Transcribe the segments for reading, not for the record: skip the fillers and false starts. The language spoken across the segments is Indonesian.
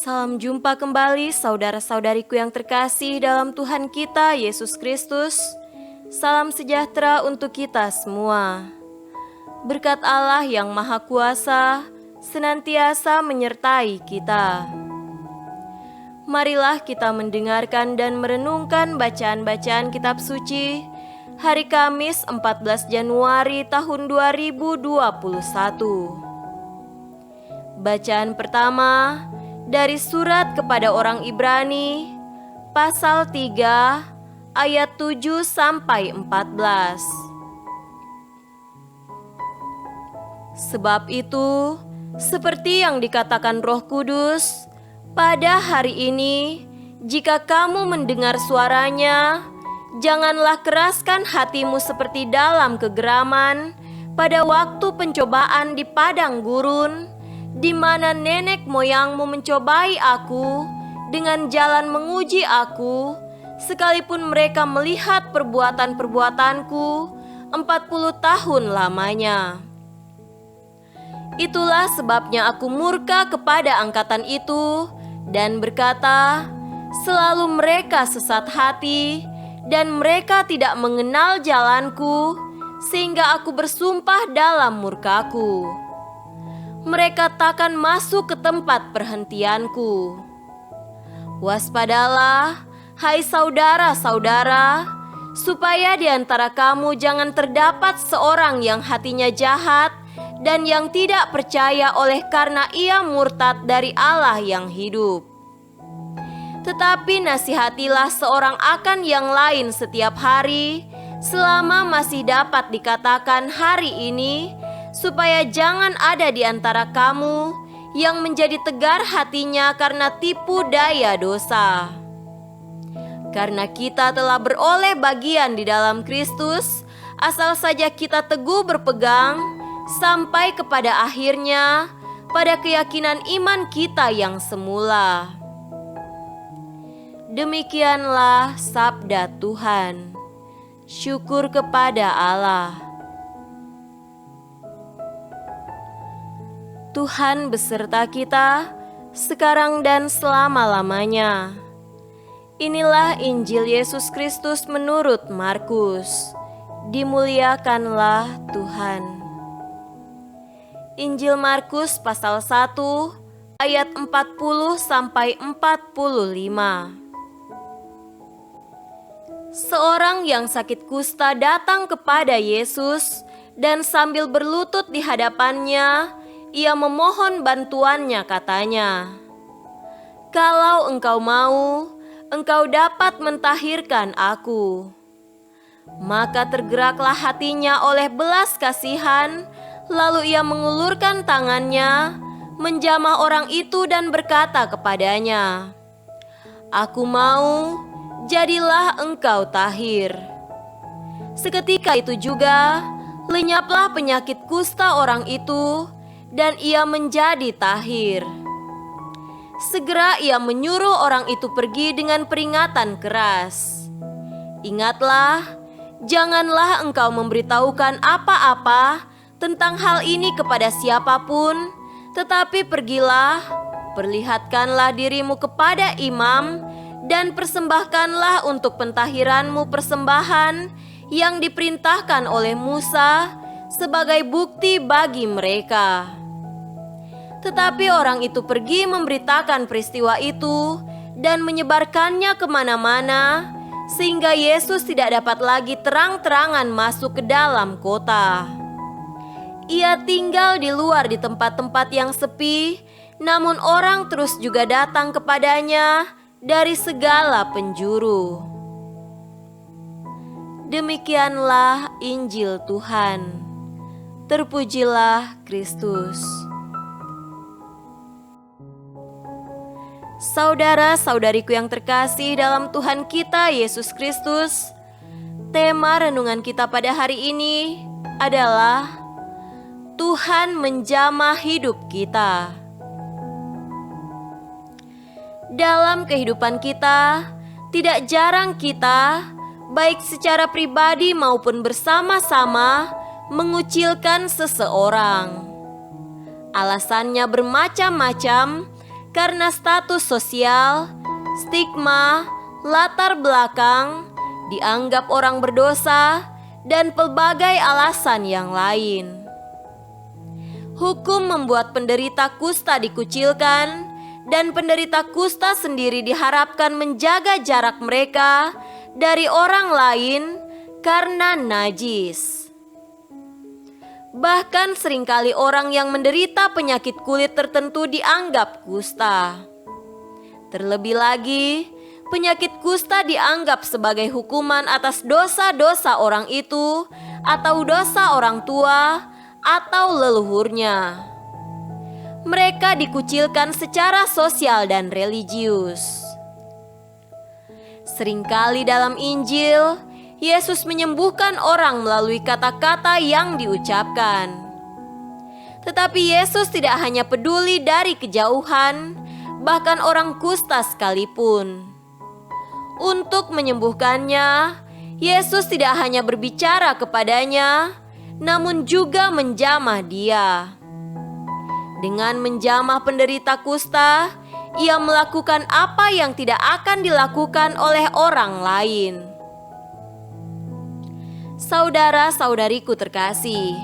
Salam jumpa kembali saudara-saudariku yang terkasih dalam Tuhan kita Yesus Kristus. Salam sejahtera untuk kita semua. Berkat Allah yang Maha Kuasa senantiasa menyertai kita. Marilah kita mendengarkan dan merenungkan bacaan-bacaan kitab suci hari Kamis 14 Januari tahun 2021. Bacaan pertama dari surat kepada orang Ibrani pasal 3 ayat 7 sampai 14. Sebab itu, seperti yang dikatakan Roh Kudus, pada hari ini jika kamu mendengar suaranya, janganlah keraskan hatimu seperti dalam kegeraman pada waktu pencobaan di padang gurun, di mana nenek moyangmu mencobai aku dengan jalan menguji aku, sekalipun mereka melihat perbuatan-perbuatanku 40 tahun lamanya. Itulah sebabnya aku murka kepada angkatan itu dan berkata, selalu mereka sesat hati dan mereka tidak mengenal jalanku, sehingga aku bersumpah dalam murkaku. Mereka takkan masuk ke tempat perhentianku. Waspadalah, hai saudara-saudara, supaya di antara kamu jangan terdapat seorang yang hatinya jahat dan yang tidak percaya oleh karena ia murtad dari Allah yang hidup. Tetapi nasihatilah seorang akan yang lain setiap hari, selama masih dapat dikatakan hari ini, supaya jangan ada di antara kamu yang menjadi tegar hatinya karena tipu daya dosa. Karena kita telah beroleh bagian di dalam Kristus, asal saja kita teguh berpegang sampai kepada akhirnya pada keyakinan iman kita yang semula. Demikianlah sabda Tuhan. Syukur kepada Allah. Tuhan beserta kita sekarang dan selama-lamanya. Inilah Injil Yesus Kristus menurut Markus. Dimuliakanlah Tuhan. Injil Markus pasal 1 ayat 40 sampai 45. Seorang yang sakit kusta datang kepada Yesus dan sambil berlutut di hadapannya, ia memohon bantuannya, katanya, "Kalau engkau mau, engkau dapat mentahirkan aku." Maka tergeraklah hatinya oleh belas kasihan, lalu ia mengulurkan tangannya, menjamah orang itu dan berkata kepadanya, "Aku mau, jadilah engkau tahir." Seketika itu juga, lenyaplah penyakit kusta orang itu, dan ia menjadi tahir. Segera ia menyuruh orang itu pergi dengan peringatan keras. "Ingatlah, janganlah engkau memberitahukan apa-apa tentang hal ini kepada siapapun, tetapi pergilah, perlihatkanlah dirimu kepada imam, dan persembahkanlah untuk pentahiranmu persembahan yang diperintahkan oleh Musa sebagai bukti bagi mereka." Tetapi orang itu pergi memberitakan peristiwa itu dan menyebarkannya kemana-mana, sehingga Yesus tidak dapat lagi terang-terangan masuk ke dalam kota. Ia tinggal di luar di tempat-tempat yang sepi, namun orang terus juga datang kepadanya dari segala penjuru. Demikianlah Injil Tuhan. Terpujilah Kristus. Saudara-saudariku yang terkasih dalam Tuhan kita Yesus Kristus, tema renungan kita pada hari ini adalah Tuhan menjamah hidup kita. Dalam kehidupan kita, tidak jarang kita, baik secara pribadi maupun bersama-sama, mengucilkan seseorang. Alasannya bermacam-macam karena status sosial, stigma, latar belakang, dianggap orang berdosa, dan pelbagai alasan yang lain. Hukum membuat penderita kusta dikucilkan, dan penderita kusta sendiri diharapkan menjaga jarak mereka dari orang lain karena najis. Bahkan seringkali orang yang menderita penyakit kulit tertentu dianggap kusta. Terlebih lagi, penyakit kusta dianggap sebagai hukuman atas dosa-dosa orang itu atau dosa orang tua atau leluhurnya. Mereka dikucilkan secara sosial dan religius. Seringkali dalam Injil, Yesus menyembuhkan orang melalui kata-kata yang diucapkan. Tetapi Yesus tidak hanya peduli dari kejauhan, bahkan orang kusta sekalipun. Untuk menyembuhkannya, Yesus tidak hanya berbicara kepadanya, namun juga menjamah dia. Dengan menjamah penderita kusta, ia melakukan apa yang tidak akan dilakukan oleh orang lain. Saudara-saudariku terkasih,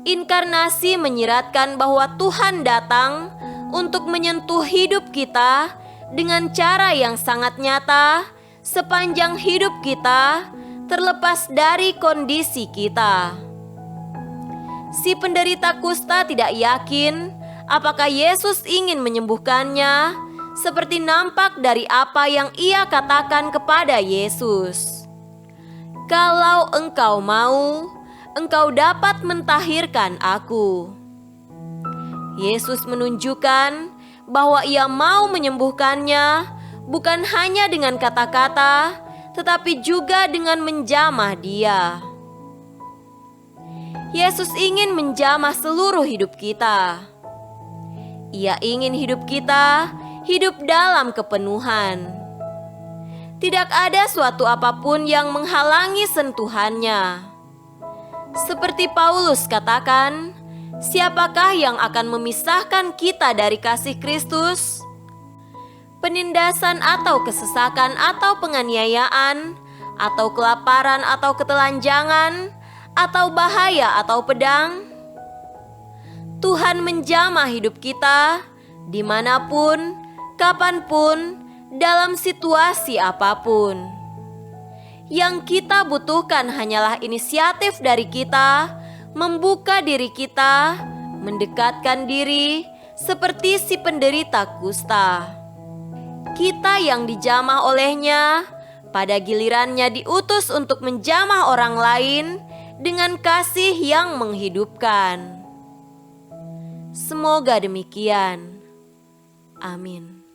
inkarnasi menyiratkan bahwa Tuhan datang untuk menyentuh hidup kita dengan cara yang sangat nyata sepanjang hidup kita, terlepas dari kondisi kita. Si penderita kusta tidak yakin apakah Yesus ingin menyembuhkannya, seperti nampak dari apa yang ia katakan kepada Yesus. "Kalau engkau mau, engkau dapat mentahirkan aku." Yesus menunjukkan bahwa ia mau menyembuhkannya bukan hanya dengan kata-kata, tetapi juga dengan menjamah dia. Yesus ingin menjamah seluruh hidup kita. Ia ingin hidup kita hidup dalam kepenuhan. Tidak ada suatu apapun yang menghalangi sentuhannya. Seperti Paulus katakan, siapakah yang akan memisahkan kita dari kasih Kristus? Penindasan atau kesesakan atau penganiayaan, atau kelaparan atau ketelanjangan, atau bahaya atau pedang? Tuhan menjamah hidup kita dimanapun, kapanpun, dalam situasi apapun. Yang kita butuhkan hanyalah inisiatif dari kita, membuka diri kita, mendekatkan diri seperti si penderita kusta. Kita yang dijamah olehnya, pada gilirannya diutus untuk menjamah orang lain dengan kasih yang menghidupkan. Semoga demikian. Amin.